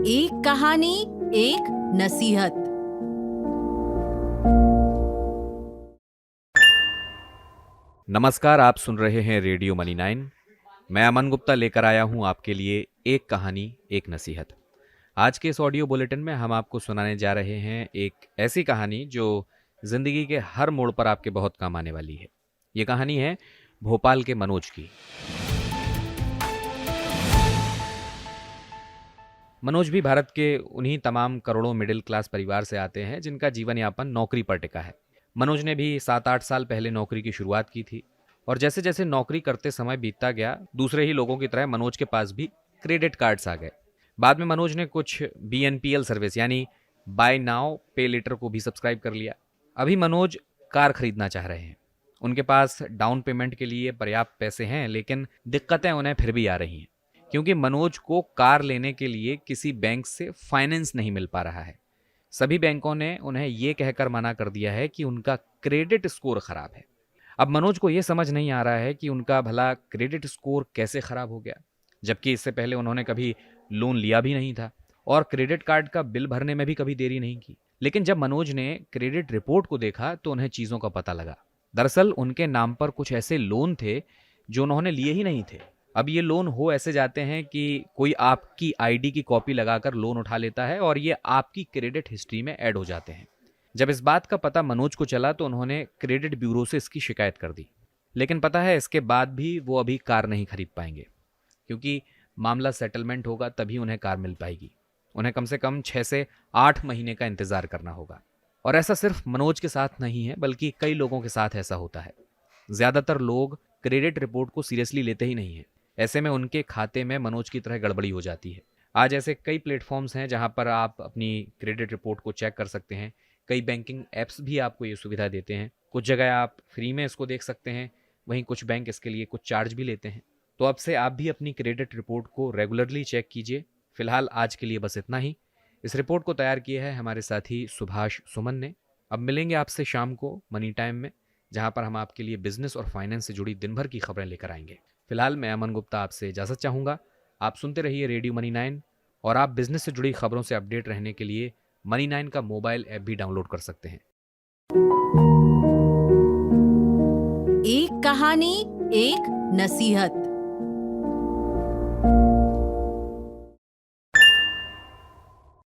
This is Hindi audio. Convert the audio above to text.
एक कहानी, एक नसीहत। नमस्कार, आप सुन रहे हैं रेडियो मनी 9। मैं अमन गुप्ता लेकर आया हूं आपके लिए एक कहानी, एक नसीहत। आज के इस ऑडियो बुलेटिन में हम आपको सुनाने जा रहे हैं एक ऐसी कहानी जो जिंदगी के हर मोड़ पर आपके बहुत काम आने वाली है। ये कहानी है भोपाल के मनोज की। मनोज भी भारत के उन्हीं तमाम करोड़ों मिडिल क्लास परिवार से आते हैं जिनका जीवन यापन नौकरी पर टिका है। मनोज ने भी 7-8 साल पहले नौकरी की शुरुआत की थी और जैसे जैसे नौकरी करते समय बीतता गया, दूसरे ही लोगों की तरह मनोज के पास भी क्रेडिट कार्ड्स आ गए। बाद में मनोज ने कुछ BNPL सर्विस यानी बाय नाउ पे लेटर को भी सब्सक्राइब कर लिया। अभी मनोज कार खरीदना चाह रहे हैं। उनके पास डाउन पेमेंट के लिए पर्याप्त पैसे हैं, लेकिन दिक्कतें उन्हें फिर भी आ रही हैं क्योंकि मनोज को कार लेने के लिए किसी बैंक से फाइनेंस नहीं मिल पा रहा है। सभी बैंकों ने उन्हें यह कहकर मना कर दिया है कि उनका क्रेडिट स्कोर खराब है। अब मनोज को यह समझ नहीं आ रहा है कि उनका भला क्रेडिट स्कोर कैसे खराब हो गया, जबकि इससे पहले उन्होंने कभी लोन लिया भी नहीं था और क्रेडिट कार्ड का बिल भरने में भी कभी देरी नहीं की। लेकिन जब मनोज ने क्रेडिट रिपोर्ट को देखा तो उन्हें चीजों का पता लगा। दरअसल उनके नाम पर कुछ ऐसे लोन थे जो उन्होंने लिए ही नहीं थे। अब ये लोन हो ऐसे जाते हैं कि कोई आपकी आईडी की कॉपी लगाकर लोन उठा लेता है और ये आपकी क्रेडिट हिस्ट्री में ऐड हो जाते हैं। जब इस बात का पता मनोज को चला तो उन्होंने क्रेडिट ब्यूरो से इसकी शिकायत कर दी। लेकिन पता है, इसके बाद भी वो अभी कार नहीं खरीद पाएंगे क्योंकि मामला सेटलमेंट होगा तभी उन्हें कार मिल पाएगी। उन्हें कम से कम 6 से 8 महीने का इंतजार करना होगा। और ऐसा सिर्फ मनोज के साथ नहीं है, बल्कि कई लोगों के साथ ऐसा होता है। ज्यादातर लोग क्रेडिट रिपोर्ट को सीरियसली लेते ही नहीं है। ऐसे में उनके खाते में मनोज की तरह गड़बड़ी हो जाती है। आज ऐसे कई प्लेटफॉर्म्स हैं जहां पर आप अपनी क्रेडिट रिपोर्ट को चेक कर सकते हैं। कई बैंकिंग ऐप्स भी आपको ये सुविधा देते हैं। कुछ जगह आप फ्री में इसको देख सकते हैं, वहीं कुछ बैंक इसके लिए कुछ चार्ज भी लेते हैं। तो अब से आप भी अपनी क्रेडिट रिपोर्ट को रेगुलरली चेक कीजिए। फिलहाल आज के लिए बस इतना ही। इस रिपोर्ट को तैयार किया है हमारे साथी सुभाष सुमन ने। अब मिलेंगे आपसे शाम को मनी टाइम में, जहां पर हम आपके लिए बिजनेस और फाइनेंस से जुड़ी दिन भर की खबरें लेकर आएंगे। फिलहाल मैं अमन गुप्ता आपसे इजाजत चाहूंगा। आप सुनते रहिए रेडियो मनी 9 और आप बिजनेस से जुड़ी खबरों से अपडेट रहने के लिए मनी 9 का मोबाइल ऐप भी डाउनलोड कर सकते हैं। एक कहानी, एक नसीहत।